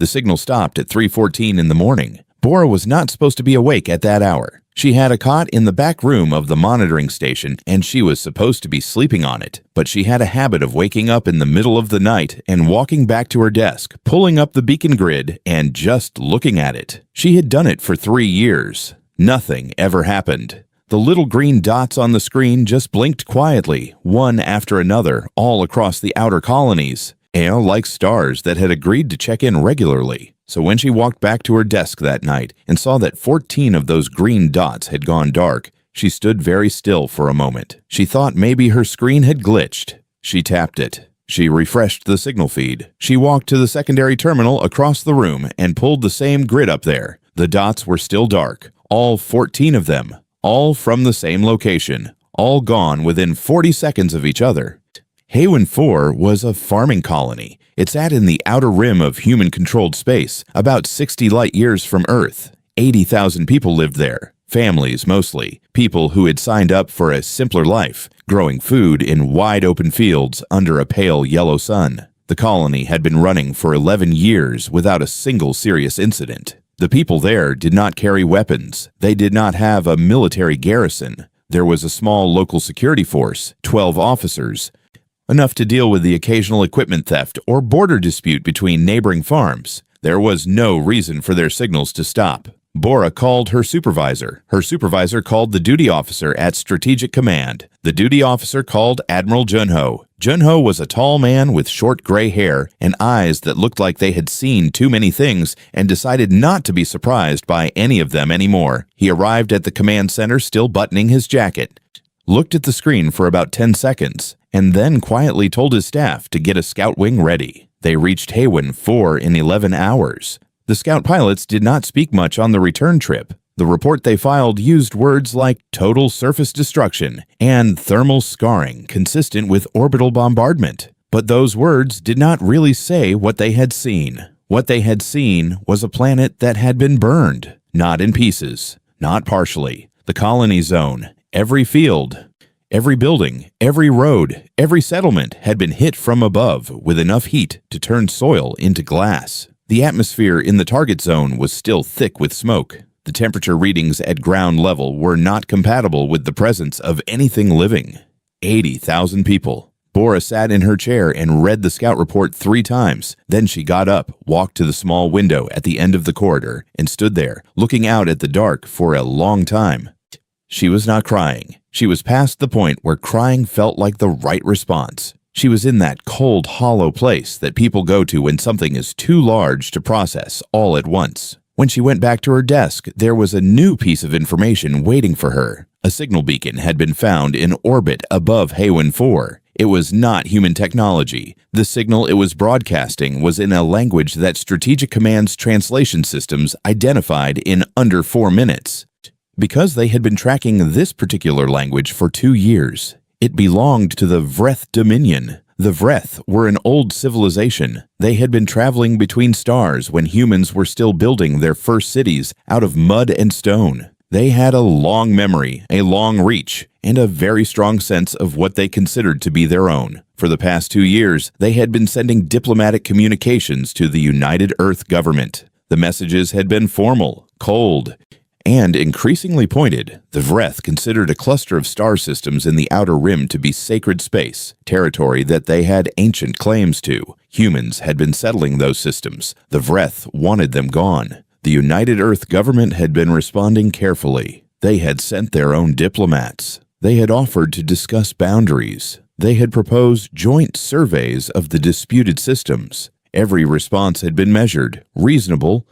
The signal stopped at 3:14 in the morning. Bora was not supposed to be awake at that hour. She had a cot in the back room of the monitoring station, and she was supposed to be sleeping on it. But she had a habit of waking up in the middle of the night and walking back to her desk, pulling up the beacon grid, and just looking at it. She had done it for 3 years. Nothing ever happened. The little green dots on the screen just blinked quietly, one after another, all across the outer colonies, like stars that had agreed to check in regularly. So when she walked back to her desk that night and saw that 14 of those green dots had gone dark, she stood very still for a moment. She thought maybe her screen had glitched. She tapped it. She refreshed the signal feed. She walked to the secondary terminal across the room and pulled the same grid up there. The dots were still dark, all 14 of them, all from the same location, all gone within 40 seconds of each other. HFY 4 was a farming colony. It sat in the outer rim of human-controlled space, about 60 light-years from Earth. 80,000 people lived there, families mostly, people who had signed up for a simpler life, growing food in wide-open fields under a pale yellow sun. The colony had been running for 11 years without a single serious incident. The people there did not carry weapons. They did not have a military garrison. There was a small local security force, 12 officers, enough to deal with the occasional equipment theft or border dispute between neighboring farms. There was no reason for their signals to stop. Bora called her supervisor. Her supervisor called the duty officer at Strategic Command. The duty officer called Admiral Junho. Junho was a tall man with short gray hair and eyes that looked like they had seen too many things and decided not to be surprised by any of them anymore. He arrived at the command center still buttoning his jacket, looked at the screen for about 10 seconds, and then quietly told his staff to get a scout wing ready. They reached HFY 4 in 11 hours. The scout pilots did not speak much on the return trip. The report they filed used words like total surface destruction and thermal scarring consistent with orbital bombardment. But those words did not really say what they had seen. What they had seen was a planet that had been burned, not in pieces, not partially. The colony zone, every field, every building, every road, every settlement had been hit from above with enough heat to turn soil into glass. The atmosphere in the target zone was still thick with smoke. The temperature readings at ground level were not compatible with the presence of anything living. 80,000 people. Bora sat in her chair and read the scout report 3 times. Then she got up, walked to the small window at the end of the corridor, and stood there, looking out at the dark for a long time. She was not crying. She was past the point where crying felt like the right response. She was in that cold, hollow place that people go to when something is too large to process all at once. When she went back to her desk, there was a new piece of information waiting for her. A signal beacon had been found in orbit above HFY 4. It was not human technology. The signal it was broadcasting was in a language that Strategic Command's translation systems identified in under 4 minutes. Because they had been tracking this particular language for 2 years, it belonged to the Vreth Dominion. The Vreth were an old civilization. They had been traveling between stars when humans were still building their first cities out of mud and stone. They had a long memory, a long reach, and a very strong sense of what they considered to be their own. For the past 2 years, they had been sending diplomatic communications to the United Earth government. The messages had been formal, cold, and increasingly pointed. The Vreth considered a cluster of star systems in the outer rim to be sacred space, territory that they had ancient claims to. Humans had been settling those systems. The Vreth wanted them gone. The United Earth government had been responding carefully. They had sent their own diplomats. They had offered to discuss boundaries. They had proposed joint surveys of the disputed systems. Every response had been measured, reasonable,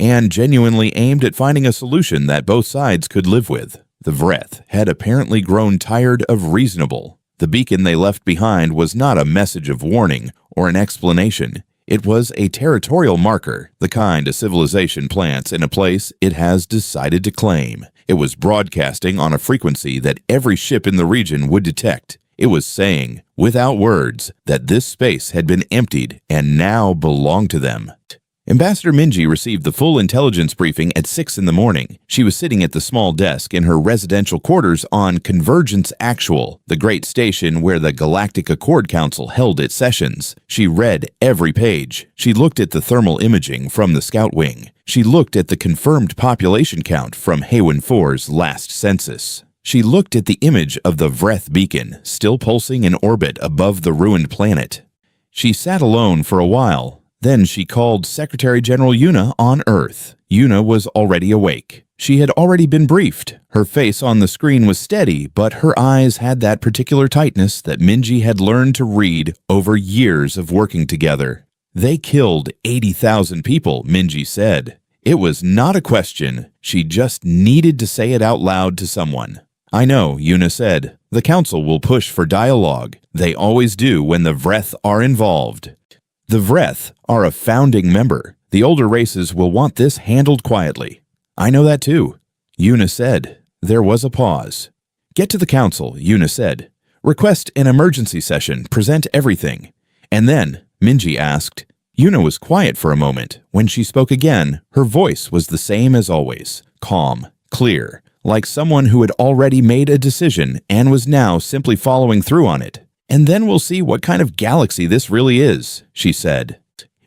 and genuinely aimed at finding a solution that both sides could live with. The Vreth had apparently grown tired of reasonable. The beacon they left behind was not a message of warning or an explanation. It was a territorial marker, the kind a civilization plants in a place it has decided to claim. It was broadcasting on a frequency that every ship in the region would detect. It was saying, without words, that this space had been emptied and now belonged to them. Ambassador Minji received the full intelligence briefing at 6 in the morning. She was sitting at the small desk in her residential quarters on Convergence Actual, the great station where the Galactic Accord Council held its sessions. She read every page. She looked at the thermal imaging from the Scout Wing. She looked at the confirmed population count from HFY 4's last census. She looked at the image of the Vreth beacon, still pulsing in orbit above the ruined planet. She sat alone for a while. Then she called Secretary General Yuna on Earth. Yuna was already awake. She had already been briefed. Her face on the screen was steady, but her eyes had that particular tightness that Minji had learned to read over years of working together. They killed 80,000 people, Minji said. It was not a question. She just needed to say it out loud to someone. I know, Yuna said. The Council will push for dialogue. They always do when the Vreth are involved. The Vreth are a founding member. The older races will want this handled quietly. I know that too, Yuna said. There was a pause. Get to the council, Yuna said. Request an emergency session, present everything. And then, Minji asked. Yuna was quiet for a moment. When she spoke again, her voice was the same as always, calm, clear, like someone who had already made a decision and was now simply following through on it. And then we'll see what kind of galaxy this really is, she said.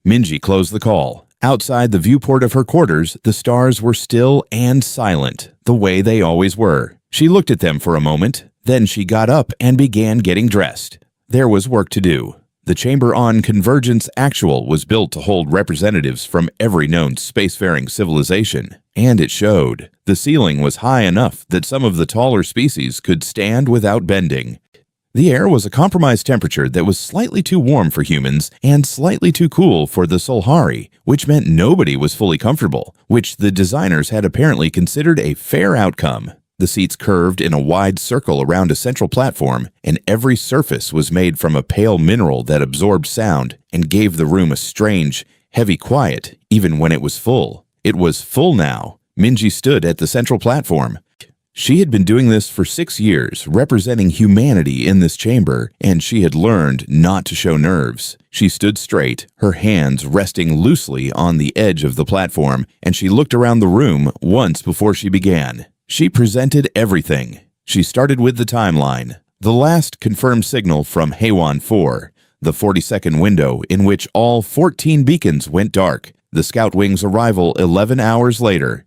Minji closed the call. Outside the viewport of her quarters, the stars were still and silent, the way they always were. She looked at them for a moment, then she got up and began getting dressed. There was work to do. The chamber on Convergence Actual was built to hold representatives from every known spacefaring civilization, and it showed. The ceiling was high enough that some of the taller species could stand without bending. The air was a compromised temperature that was slightly too warm for humans and slightly too cool for the Solhari, which meant nobody was fully comfortable, which the designers had apparently considered a fair outcome. The seats curved in a wide circle around a central platform, and every surface was made from a pale mineral that absorbed sound and gave the room a strange, heavy quiet, even when it was full. It was full now. Minji stood at the central platform. She had been doing this for 6 years, representing humanity in this chamber, and she had learned not to show nerves. She stood straight, her hands resting loosely on the edge of the platform, and she looked around the room once before she began. She presented everything. She started with the timeline, the last confirmed signal from HFY 4, the 40-second window in which all 14 beacons went dark, the Scout Wing's arrival 11 hours later.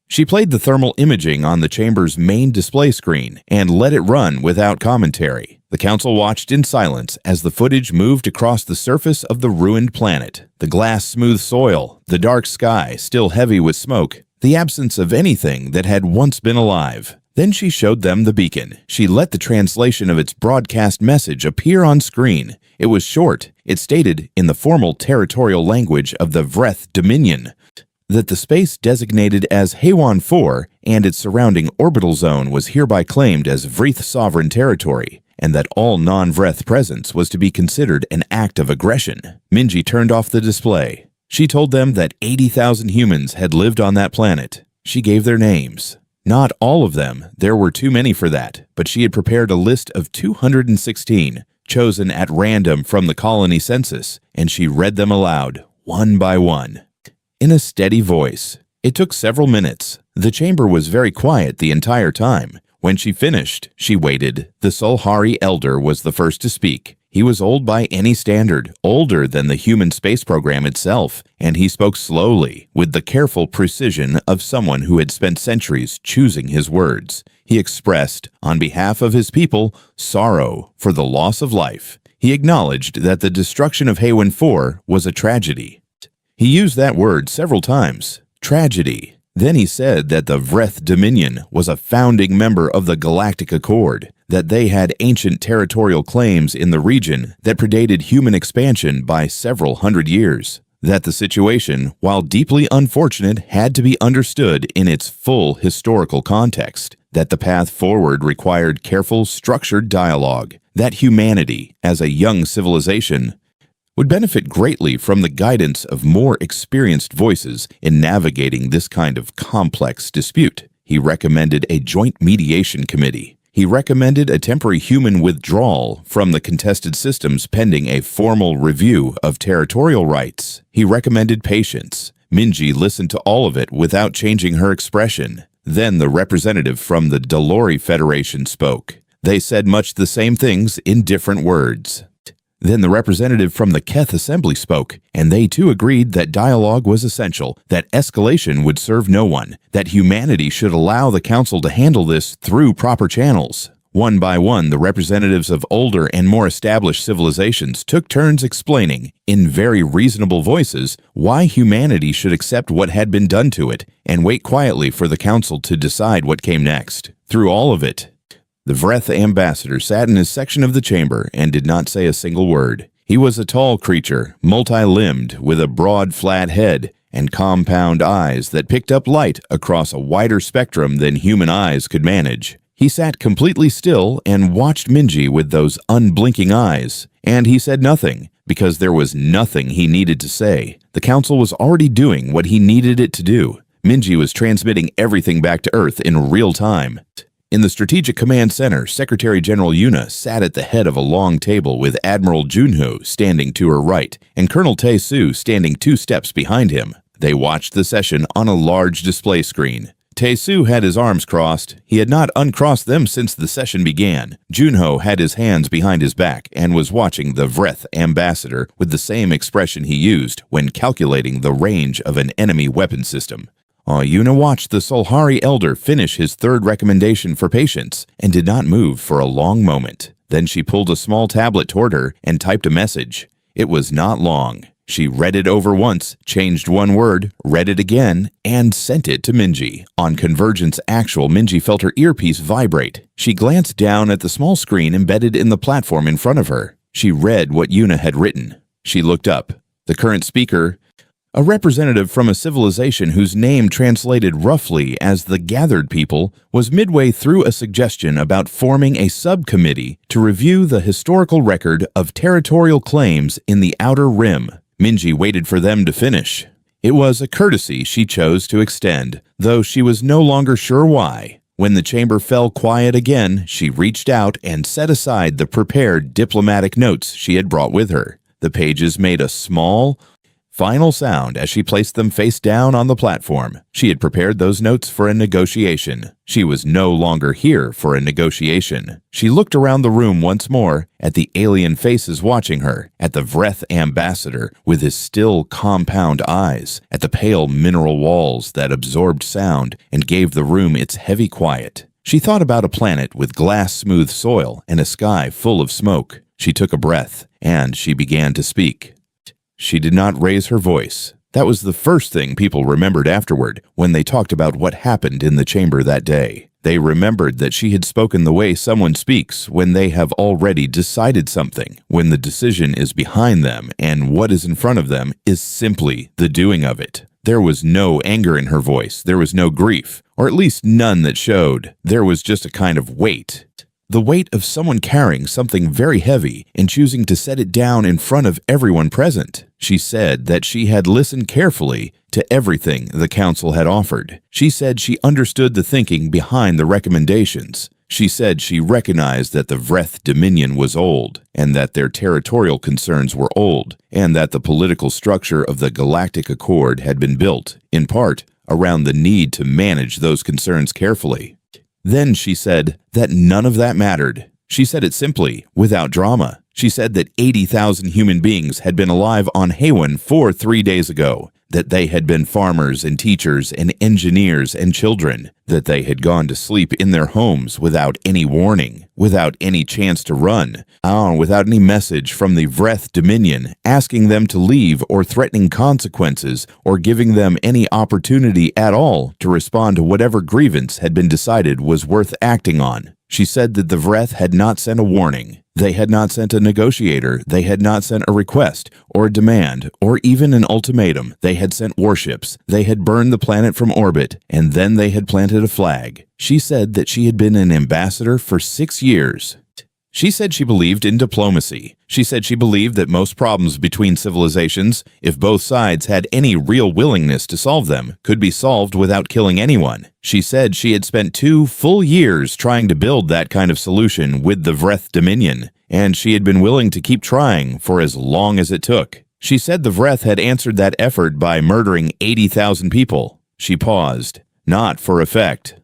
She played the thermal imaging on the chamber's main display screen and let it run without commentary. The council watched in silence as the footage moved across the surface of the ruined planet. The glass-smooth soil, the dark sky still heavy with smoke, the absence of anything that had once been alive. Then she showed them the beacon. She let the translation of its broadcast message appear on screen. It was short. It stated, in the formal territorial language of the Vreth Dominion, that the space designated as HFY 4 and its surrounding orbital zone was hereby claimed as Vreth sovereign territory, and that all non-Vreth presence was to be considered an act of aggression. Minji turned off the display. She told them that 80,000 humans had lived on that planet. She gave their names. Not all of them, there were too many for that, but she had prepared a list of 216, chosen at random from the colony census, and she read them aloud, one by one. In a steady voice. It took several minutes. The chamber was very quiet the entire time. When she finished, she waited. The Solhari elder was the first to speak. He was old by any standard, older than the human space program itself, and he spoke slowly, with the careful precision of someone who had spent centuries choosing his words. He expressed, on behalf of his people, sorrow for the loss of life. He acknowledged that the destruction of HFY 4 was a tragedy. He used that word several times, tragedy. Then he said that the Vreth Dominion was a founding member of the Galactic Accord, that they had ancient territorial claims in the region that predated human expansion by several hundred years, that the situation, while deeply unfortunate, had to be understood in its full historical context, that the path forward required careful, structured dialogue, that humanity, as a young civilization, would benefit greatly from the guidance of more experienced voices in navigating this kind of complex dispute. He recommended a joint mediation committee. He recommended a temporary human withdrawal from the contested systems pending a formal review of territorial rights. He recommended patience. Minji listened to all of it without changing her expression. Then the representative from the Dolori Federation spoke. They said much the same things in different words. Then the representative from the Keth Assembly spoke, and they too agreed that dialogue was essential, that escalation would serve no one, that humanity should allow the Council to handle this through proper channels. One by one, the representatives of older and more established civilizations took turns explaining, in very reasonable voices, why humanity should accept what had been done to it and wait quietly for the Council to decide what came next. Through all of it, the Vreth ambassador sat in his section of the chamber and did not say a single word. He was a tall creature, multi-limbed, with a broad, flat head and compound eyes that picked up light across a wider spectrum than human eyes could manage. He sat completely still and watched Minji with those unblinking eyes, and he said nothing, because there was nothing he needed to say. The Council was already doing what he needed it to do. Minji was transmitting everything back to Earth in real time. In the Strategic Command Center, Secretary General Yuna sat at the head of a long table with Admiral Junho standing to her right and Colonel Tae-Soo standing 2 steps behind him. They watched the session on a large display screen. Tae-Soo had his arms crossed. He had not uncrossed them since the session began. Junho had his hands behind his back and was watching the Vreth ambassador with the same expression he used when calculating the range of an enemy weapon system. Yuna watched the Solhari elder finish his 3rd recommendation for patience and did not move for a long moment. Then she pulled a small tablet toward her and typed a message. It was not long. She read it over once, changed one word, read it again, and sent it to Minji. On Convergence Actual, Minji felt her earpiece vibrate. She glanced down at the small screen embedded in the platform in front of her. She read what Yuna had written. She looked up. The current speaker, a representative from a civilization whose name translated roughly as the Gathered People, was midway through a suggestion about forming a subcommittee to review the historical record of territorial claims in the Outer Rim. Minji waited for them to finish. It was a courtesy she chose to extend, though she was no longer sure why. When the chamber fell quiet again, she reached out and set aside the prepared diplomatic notes she had brought with her. The pages made a small, final sound as she placed them face down on the platform. She had prepared those notes for a negotiation. She was no longer here for a negotiation. She looked around the room once more, at the alien faces watching her, at the Vreth ambassador with his still compound eyes, at the pale mineral walls that absorbed sound and gave the room its heavy quiet. She thought about a planet with glass-smooth soil and a sky full of smoke. She took a breath, and she began to speak. She did not raise her voice. That was the first thing people remembered afterward when they talked about what happened in the chamber that day. They remembered that she had spoken the way someone speaks when they have already decided something, when the decision is behind them and what is in front of them is simply the doing of it. There was no anger in her voice. There was no grief, or at least none that showed. There was just a kind of weight. The weight of someone carrying something very heavy and choosing to set it down in front of everyone present. She said that she had listened carefully to everything the Council had offered. She said she understood the thinking behind the recommendations. She said she recognized that the Vreth Dominion was old, and that their territorial concerns were old, and that the political structure of the Galactic Accord had been built, in part, around the need to manage those concerns carefully. Then she said that none of that mattered. She said it simply, without drama. She said that 80,000 human beings had been alive on Haywen 3 days ago, that they had been farmers and teachers and engineers and children, that they had gone to sleep in their homes without any warning, without any chance to run, without any message from the Vreth Dominion asking them to leave or threatening consequences or giving them any opportunity at all to respond to whatever grievance had been decided was worth acting on. She said that the Vreth had not sent a warning. They had not sent a negotiator. They had not sent a request or a demand or even an ultimatum. They had sent warships. They had burned the planet from orbit, and then they had planted a flag. She said that she had been an ambassador for 6 years. She said she believed in diplomacy. She said she believed that most problems between civilizations, if both sides had any real willingness to solve them, could be solved without killing anyone. She said she had spent 2 full years trying to build that kind of solution with the Vreth Dominion, and she had been willing to keep trying for as long as it took. She said the Vreth had answered that effort by murdering 80,000 people. She paused, not for effect.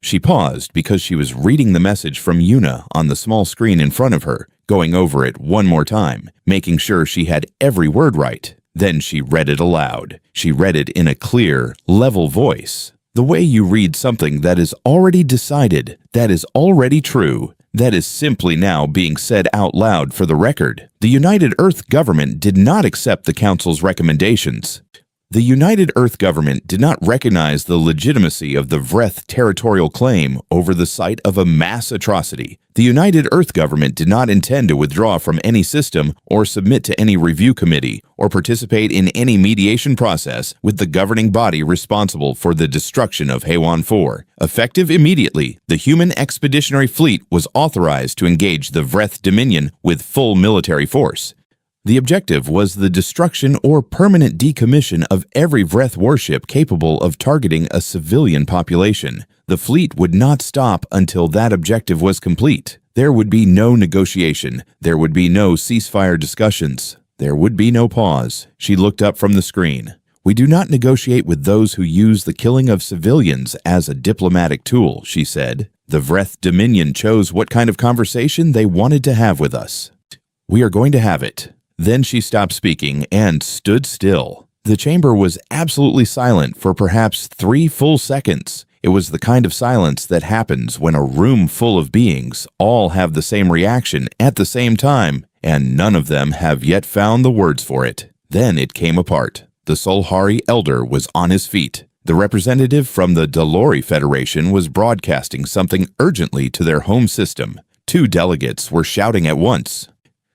She paused because she was reading the message from Yuna on the small screen in front of her, going over it one more time, making sure she had every word right. Then she read it aloud. She read it in a clear, level voice. The way you read something that is already decided, that is already true, that is simply now being said out loud for the record. The United Earth government did not accept the Council's recommendations. The United Earth government did not recognize the legitimacy of the Vreth territorial claim over the site of a mass atrocity. The United Earth government did not intend to withdraw from any system or submit to any review committee or participate in any mediation process with the governing body responsible for the destruction of Haywan 4. Effective immediately, the human expeditionary fleet was authorized to engage the Vreth Dominion with full military force. The objective was the destruction or permanent decommission of every Vreth warship capable of targeting a civilian population. The fleet would not stop until that objective was complete. There would be no negotiation. There would be no ceasefire discussions. There would be no pause. She looked up from the screen. We do not negotiate with those who use the killing of civilians as a diplomatic tool, she said. The Vreth Dominion chose what kind of conversation they wanted to have with us. We are going to have it. Then she stopped speaking and stood still. The chamber was absolutely silent for perhaps 3 full seconds. It was the kind of silence that happens when a room full of beings all have the same reaction at the same time, and none of them have yet found the words for it. Then it came apart. The Solhari Elder was on his feet. The representative from the Dolori Federation was broadcasting something urgently to their home system. 2 delegates were shouting at once,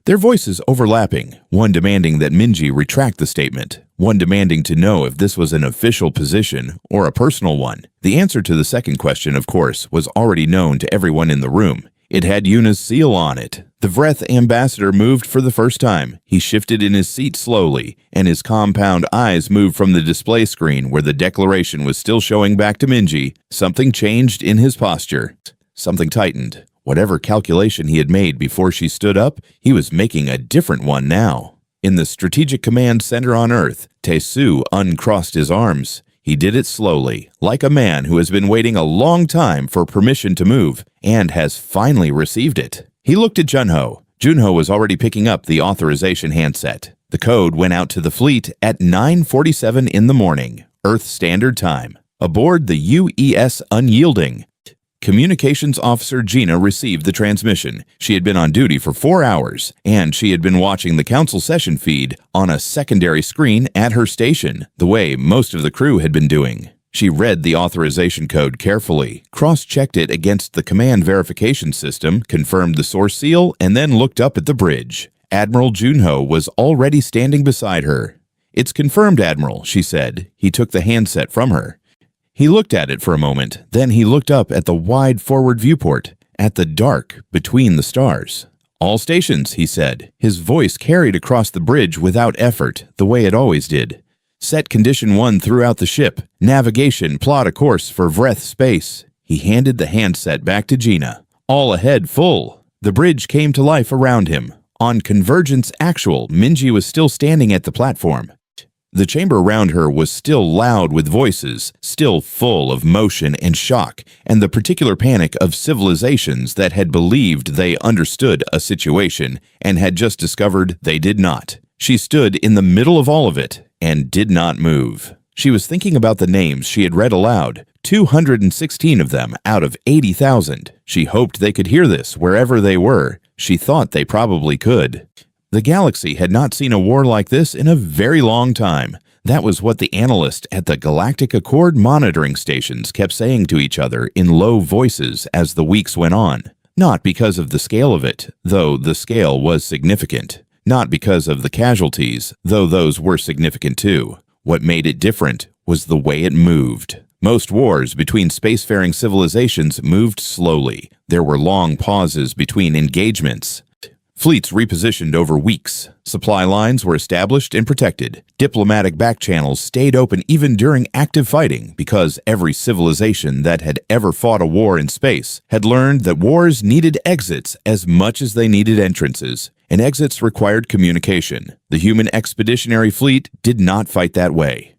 their voices overlapping, one demanding that Minji retract the statement, one demanding to know if this was an official position or a personal one. The answer to the second question, of course, was already known to everyone in the room. It had Yuna's seal on it. The Vreth ambassador moved for the first time. He shifted in his seat slowly, and his compound eyes moved from the display screen where the declaration was still showing back to Minji. Something changed in his posture. Something tightened. Whatever calculation he had made before she stood up, he was making a different one now. In the Strategic Command Center on Earth, Tesu uncrossed his arms. He did it slowly, like a man who has been waiting a long time for permission to move, and has finally received it. He looked at Junho. Junho was already picking up the authorization handset. The code went out to the fleet at 9:47 in the morning, Earth Standard Time. Aboard the UES Unyielding, Communications Officer Gina received the transmission. She had been on duty for 4 hours, and she had been watching the council session feed on a secondary screen at her station, the way most of the crew had been doing. She read the authorization code carefully, cross-checked it against the command verification system, confirmed the source seal, and then looked up at the bridge. Admiral Junho was already standing beside her. "It's confirmed, Admiral," she said. He took the handset from her. He looked at it for a moment, then he looked up at the wide forward viewport, at the dark between the stars. "All stations," he said. His voice carried across the bridge without effort, the way it always did. "Set condition 1 throughout the ship. Navigation, plot a course for Vreth space." He handed the handset back to Gina. "All ahead full." The bridge came to life around him. On Convergence Actual, Minji was still standing at the platform. The chamber around her was still loud with voices, still full of motion and shock, and the particular panic of civilizations that had believed they understood a situation and had just discovered they did not. She stood in the middle of all of it and did not move. She was thinking about the names she had read aloud, 216 of them out of 80,000. She hoped they could hear this wherever they were. She thought they probably could. The galaxy had not seen a war like this in a very long time. That was what the analysts at the Galactic Accord monitoring stations kept saying to each other in low voices as the weeks went on. Not because of the scale of it, though the scale was significant. Not because of the casualties, though those were significant too. What made it different was the way it moved. Most wars between spacefaring civilizations moved slowly. There were long pauses between engagements. Fleets repositioned over weeks. Supply lines were established and protected. Diplomatic backchannels stayed open even during active fighting because every civilization that had ever fought a war in space had learned that wars needed exits as much as they needed entrances, and exits required communication. The human expeditionary fleet did not fight that way.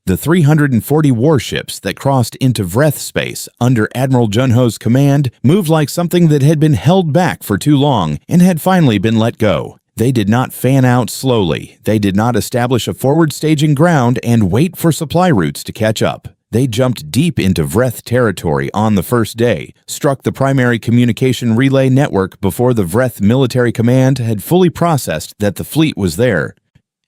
The 340 warships that crossed into Vreth space under Admiral Junho's command moved like something that had been held back for too long and had finally been let go. They did not fan out slowly. They did not establish a forward staging ground and wait for supply routes to catch up. They jumped deep into Vreth territory on the first day, struck the primary communication relay network before the Vreth military command had fully processed that the fleet was there,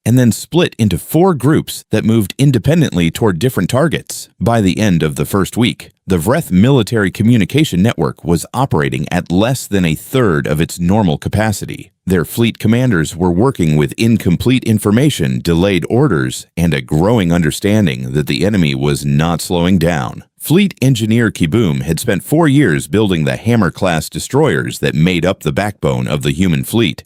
and then split into 4 groups that moved independently toward different targets. By the end of the first week, the Vreth military communication network was operating at less than a third of its normal capacity. Their fleet commanders were working with incomplete information, delayed orders, and a growing understanding that the enemy was not slowing down. Fleet engineer Kiboom had spent 4 years building the Hammer-class destroyers that made up the backbone of the human fleet,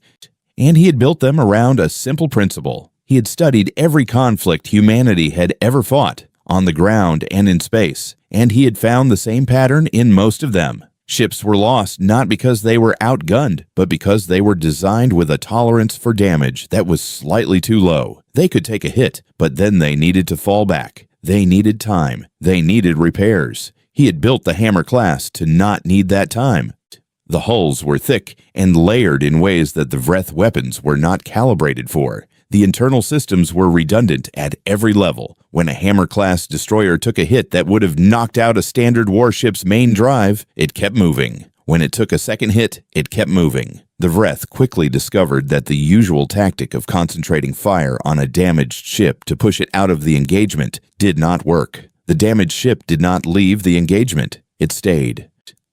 and he had built them around a simple principle. He had studied every conflict humanity had ever fought, on the ground and in space, and he had found the same pattern in most of them. Ships were lost not because they were outgunned, but because they were designed with a tolerance for damage that was slightly too low. They could take a hit, but then they needed to fall back. They needed time. They needed repairs. He had built the Hammer class to not need that time. The hulls were thick and layered in ways that the Vreth weapons were not calibrated for. The internal systems were redundant at every level. When a Hammer-class destroyer took a hit that would have knocked out a standard warship's main drive, it kept moving. When it took a second hit, it kept moving. The Vreth quickly discovered that the usual tactic of concentrating fire on a damaged ship to push it out of the engagement did not work. The damaged ship did not leave the engagement. It stayed.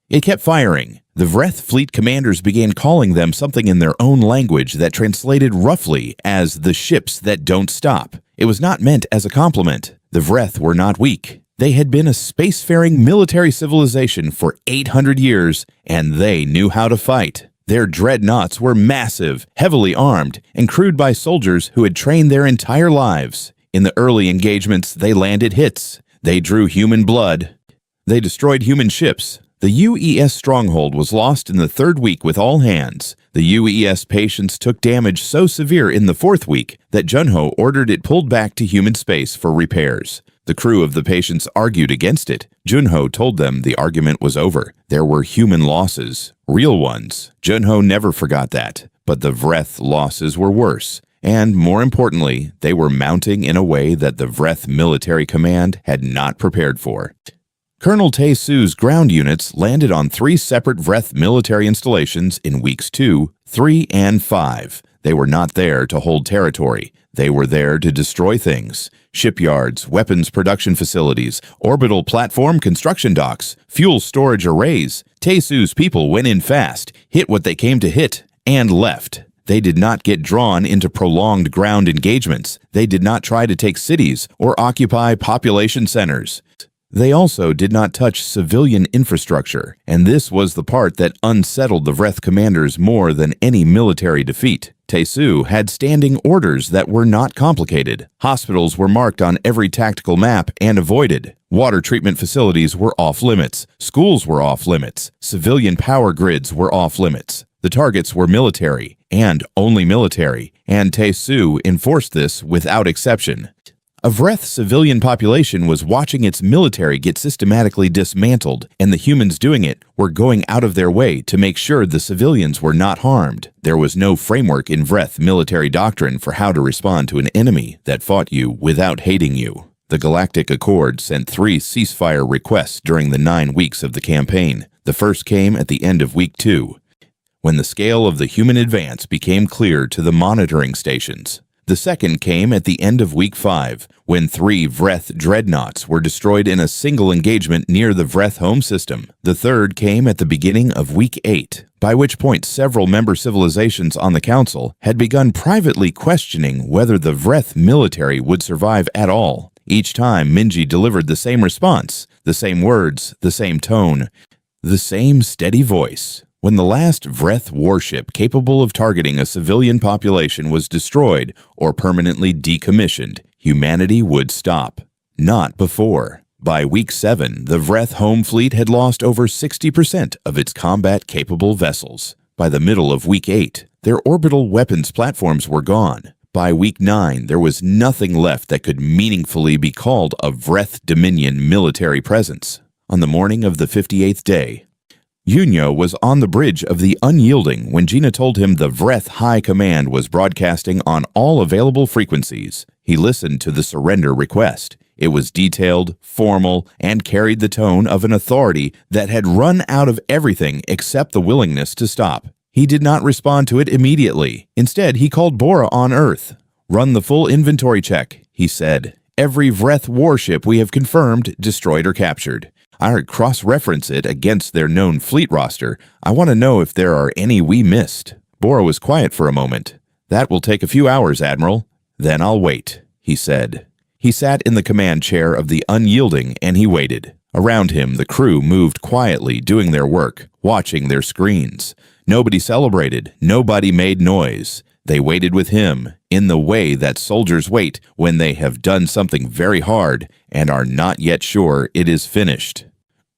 It kept firing. The Vreth fleet commanders began calling them something in their own language that translated roughly as the ships that don't stop. It was not meant as a compliment. The Vreth were not weak. They had been a spacefaring military civilization for 800 years, and they knew how to fight. Their dreadnoughts were massive, heavily armed, and crewed by soldiers who had trained their entire lives. In the early engagements, they landed hits. They drew human blood. They destroyed human ships. The UES stronghold was lost in the 3rd week with all hands. The UES Patience took damage so severe in the 4th week that Junho ordered it pulled back to human space for repairs. The crew of the Patience argued against it. Junho told them the argument was over. There were human losses, real ones. Junho never forgot that. But the Vreth losses were worse. And more importantly, they were mounting in a way that the Vreth military command had not prepared for. Colonel Tae-Soo's ground units landed on 3 separate Vreth military installations in weeks 2, 3, and 5. They were not there to hold territory. They were there to destroy things. Shipyards, weapons production facilities, orbital platform construction docks, fuel storage arrays. Tae-Soo's people went in fast, hit what they came to hit, and left. They did not get drawn into prolonged ground engagements. They did not try to take cities or occupy population centers. They also did not touch civilian infrastructure, and this was the part that unsettled the Vreth commanders more than any military defeat. Tae-Soo had standing orders that were not complicated. Hospitals were marked on every tactical map and avoided. Water treatment facilities were off-limits. Schools were off-limits. Civilian power grids were off-limits. The targets were military, and only military, and Tae-Soo enforced this without exception. A Vreth civilian population was watching its military get systematically dismantled, and the humans doing it were going out of their way to make sure the civilians were not harmed. There was no framework in Vreth military doctrine for how to respond to an enemy that fought you without hating you. The Galactic Accord sent 3 ceasefire requests during the 9 weeks of the campaign. The first came at the end of week 2, when the scale of the human advance became clear to the monitoring stations. The second came at the end of week 5, when 3 Vreth dreadnoughts were destroyed in a single engagement near the Vreth home system. The third came at the beginning of week 8, by which point several member civilizations on the Council had begun privately questioning whether the Vreth military would survive at all. Each time, Minji delivered the same response, the same words, the same tone, the same steady voice. When the last Vreth warship capable of targeting a civilian population was destroyed or permanently decommissioned, humanity would stop. Not before. By week 7, the Vreth home fleet had lost over 60% of its combat-capable vessels. By the middle of week 8, their orbital weapons platforms were gone. By week 9, there was nothing left that could meaningfully be called a Vreth Dominion military presence. On the morning of the 58th day, Yunyo was on the bridge of the Unyielding when Gina told him the Vreth High Command was broadcasting on all available frequencies. He listened to the surrender request. It was detailed, formal, and carried the tone of an authority that had run out of everything except the willingness to stop. He did not respond to it immediately. Instead, he called Bora on Earth. "Run the full inventory check," he said. "Every Vreth warship we have confirmed, destroyed, or captured. I cross-reference it against their known fleet roster. I want to know if there are any we missed." Bora was quiet for a moment. "That will take a few hours, Admiral." "Then I'll wait," he said. He sat in the command chair of the Unyielding and he waited. Around him, the crew moved quietly, doing their work, watching their screens. Nobody celebrated. Nobody made noise. They waited with him, in the way that soldiers wait when they have done something very hard and are not yet sure it is finished.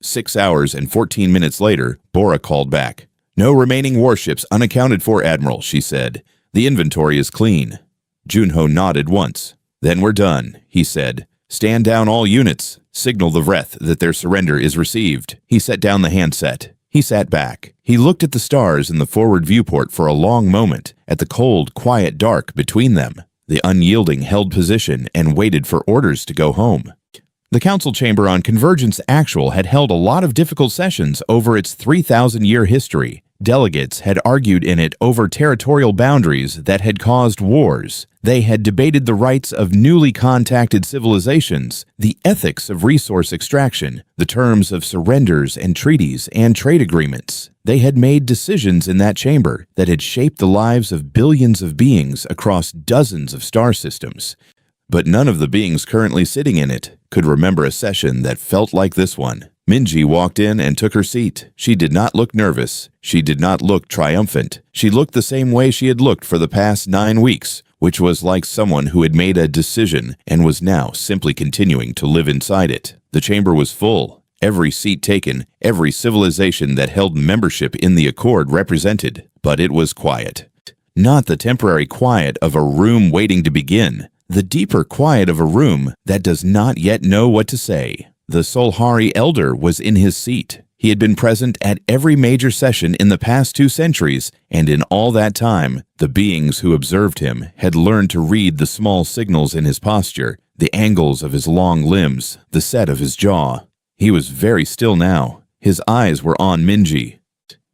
6 hours and 14 minutes later, Bora called back. "No remaining warships unaccounted for, Admiral," she said. "The inventory is clean." Junho nodded once. "Then we're done," he said. "Stand down all units. Signal the Vreth that their surrender is received." He set down the handset. He sat back. He looked at the stars in the forward viewport for a long moment, at the cold, quiet dark between them. The Unyielding held position and waited for orders to go home. The Council Chamber on Convergence Actual had held a lot of difficult sessions over its 3,000-year history. Delegates had argued in it over territorial boundaries that had caused wars. They had debated the rights of newly contacted civilizations, the ethics of resource extraction, the terms of surrenders and treaties and trade agreements. They had made decisions in that chamber that had shaped the lives of billions of beings across dozens of star systems. But none of the beings currently sitting in it could remember a session that felt like this one. Minji walked in and took her seat. She did not look nervous. She did not look triumphant. She looked the same way she had looked for the past 9 weeks, which was like someone who had made a decision and was now simply continuing to live inside it. The chamber was full. Every seat taken, every civilization that held membership in the Accord represented, but it was quiet. Not the temporary quiet of a room waiting to begin, the deeper quiet of a room that does not yet know what to say. The Solhari Elder was in his seat. He had been present at every major session in the past 2 centuries, and in all that time, the beings who observed him had learned to read the small signals in his posture, the angles of his long limbs, the set of his jaw. He was very still now. His eyes were on Minji.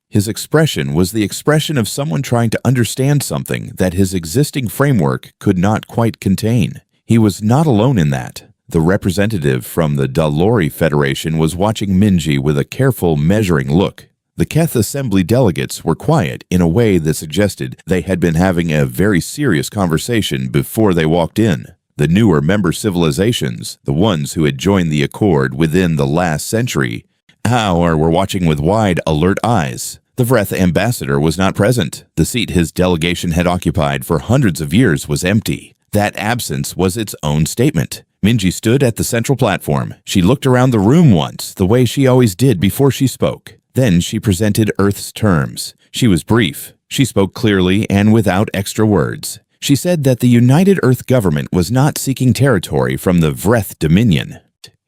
His expression was the expression of someone trying to understand something that his existing framework could not quite contain. He was not alone in that. The representative from the Dalori Federation was watching Minji with a careful, measuring look. The Keth Assembly delegates were quiet in a way that suggested they had been having a very serious conversation before they walked in. The newer member civilizations, the ones who had joined the Accord within the last century, were watching with wide, alert eyes. The Vreth ambassador was not present. The seat his delegation had occupied for hundreds of years was empty. That absence was its own statement. Minji stood at the central platform. She looked around the room once, the way she always did before she spoke. Then she presented Earth's terms. She was brief. She spoke clearly and without extra words. She said that the United Earth government was not seeking territory from the Vreth Dominion.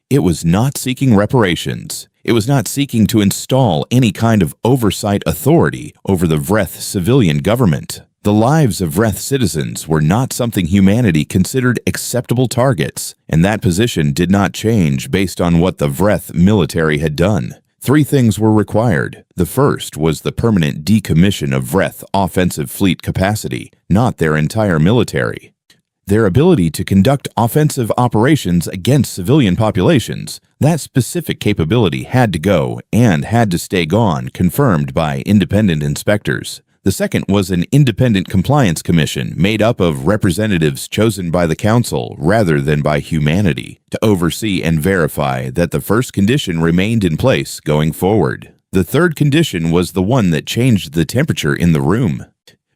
It was not seeking reparations. It was not seeking to install any kind of oversight authority over the Vreth civilian government. The lives of Vreth citizens were not something humanity considered acceptable targets, and that position did not change based on what the Vreth military had done. 3 things were required. The first was the permanent decommission of Vreth offensive fleet capacity, not their entire military. Their ability to conduct offensive operations against civilian populations, that specific capability had to go and had to stay gone, confirmed by independent inspectors. The second was an independent compliance commission made up of representatives chosen by the council rather than by humanity to oversee and verify that the first condition remained in place going forward. The third condition was the one that changed the temperature in the room.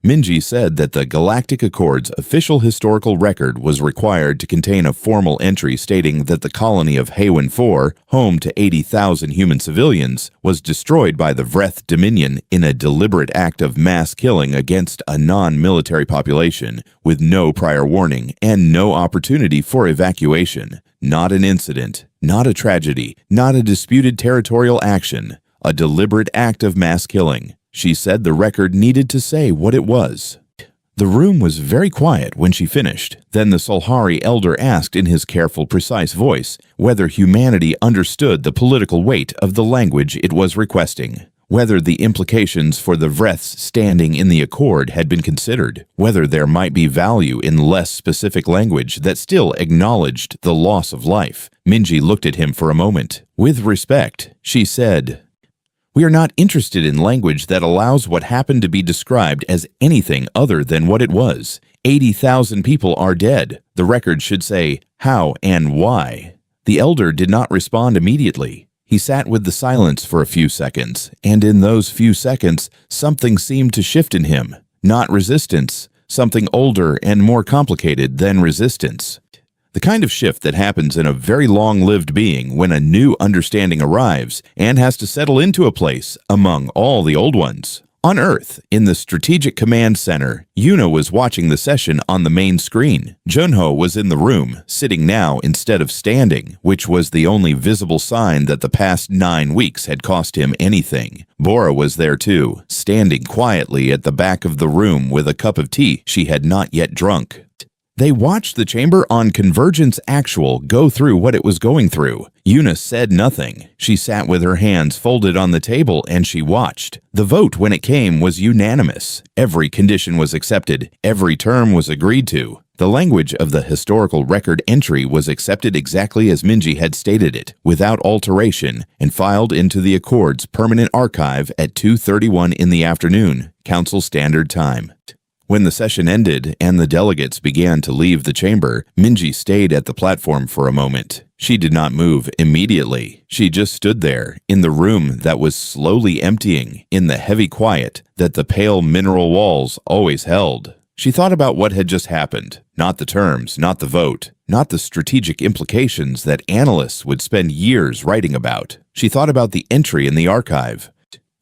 Minji said that the Galactic Accord's official historical record was required to contain a formal entry stating that the colony of HFY 4, home to 80,000 human civilians, was destroyed by the Vreth Dominion in a deliberate act of mass killing against a non-military population, with no prior warning and no opportunity for evacuation. Not an incident, not a tragedy, not a disputed territorial action, a deliberate act of mass killing. She said the record needed to say what it was. The room was very quiet when she finished. Then the Solhari elder asked in his careful, precise voice whether humanity understood the political weight of the language it was requesting, whether the implications for the Vreth's standing in the Accord had been considered, whether there might be value in less specific language that still acknowledged the loss of life. Minji looked at him for a moment. With respect, she said, "We are not interested in language that allows what happened to be described as anything other than what it was. 80,000 people are dead. The record should say how and why." The elder did not respond immediately. He sat with the silence for a few seconds, and in those few seconds, something seemed to shift in him. Not resistance, something older and more complicated than resistance. The kind of shift that happens in a very long-lived being when a new understanding arrives and has to settle into a place among all the old ones. On Earth, in the Strategic Command Center, Yuna was watching the session on the main screen. Junho was in the room, sitting now instead of standing, which was the only visible sign that the past 9 weeks had cost him anything. Bora was there too, standing quietly at the back of the room with a cup of tea she had not yet drunk. They watched the chamber on Convergence Actual go through what it was going through. Yuna said nothing. She sat with her hands folded on the table and she watched. The vote when it came was unanimous. Every condition was accepted. Every term was agreed to. The language of the historical record entry was accepted exactly as Minji had stated it, without alteration, and filed into the Accord's permanent archive at 2:31 in the afternoon, Council Standard Time. When the session ended and the delegates began to leave the chamber, Minji stayed at the platform for a moment. She did not move immediately. She just stood there, in the room that was slowly emptying, in the heavy quiet that the pale mineral walls always held. She thought about what had just happened, not the terms, not the vote, not the strategic implications that analysts would spend years writing about. She thought about the entry in the archive,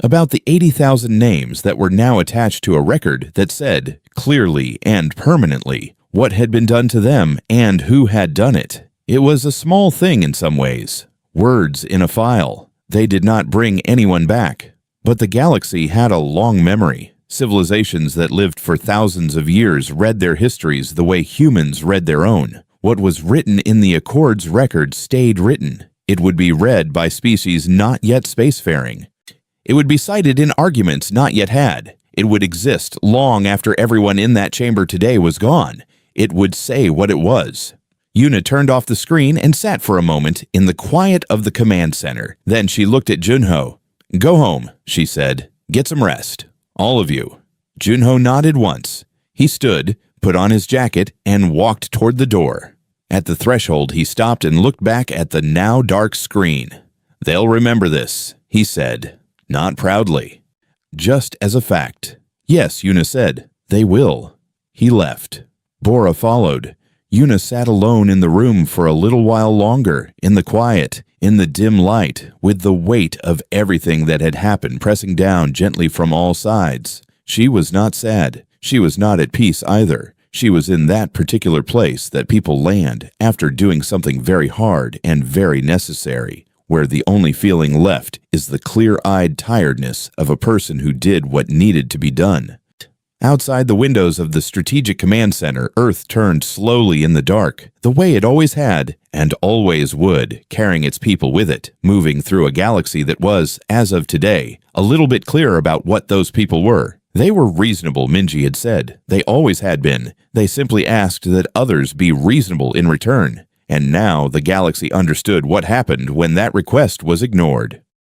about the 80,000 names that were now attached to a record that said, clearly and permanently, what had been done to them and who had done it. It was a small thing in some ways. Words in a file. They did not bring anyone back. But the galaxy had a long memory. Civilizations that lived for thousands of years read their histories the way humans read their own. What was written in the Accord's record stayed written. It would be read by species not yet spacefaring. It would be cited in arguments not yet had. It would exist long after everyone in that chamber today was gone. It would say what it was. Yuna turned off the screen and sat for a moment in the quiet of the command center. Then she looked at Junho. "Go home," she said. "Get some rest. All of you." Junho nodded once. He stood, put on his jacket, and walked toward the door. At the threshold, he stopped and looked back at the now dark screen. "They'll remember this," he said. Not proudly. Just as a fact. "Yes," Yuna said. "They will." He left. Bora followed. Yuna sat alone in the room for a little while longer, in the quiet, in the dim light, with the weight of everything that had happened pressing down gently from all sides. She was not sad. She was not at peace either. She was in that particular place that people land after doing something very hard and very necessary, where the only feeling left is the clear-eyed tiredness of a person who did what needed to be done. Outside the windows of the Strategic Command Center, Earth turned slowly in the dark, the way it always had and always would, carrying its people with it, moving through a galaxy that was, as of today, a little bit clearer about what those people were. They were reasonable, Minji had said. They always had been. They simply asked that others be reasonable in return. And now the galaxy understood what happened when that request was ignored.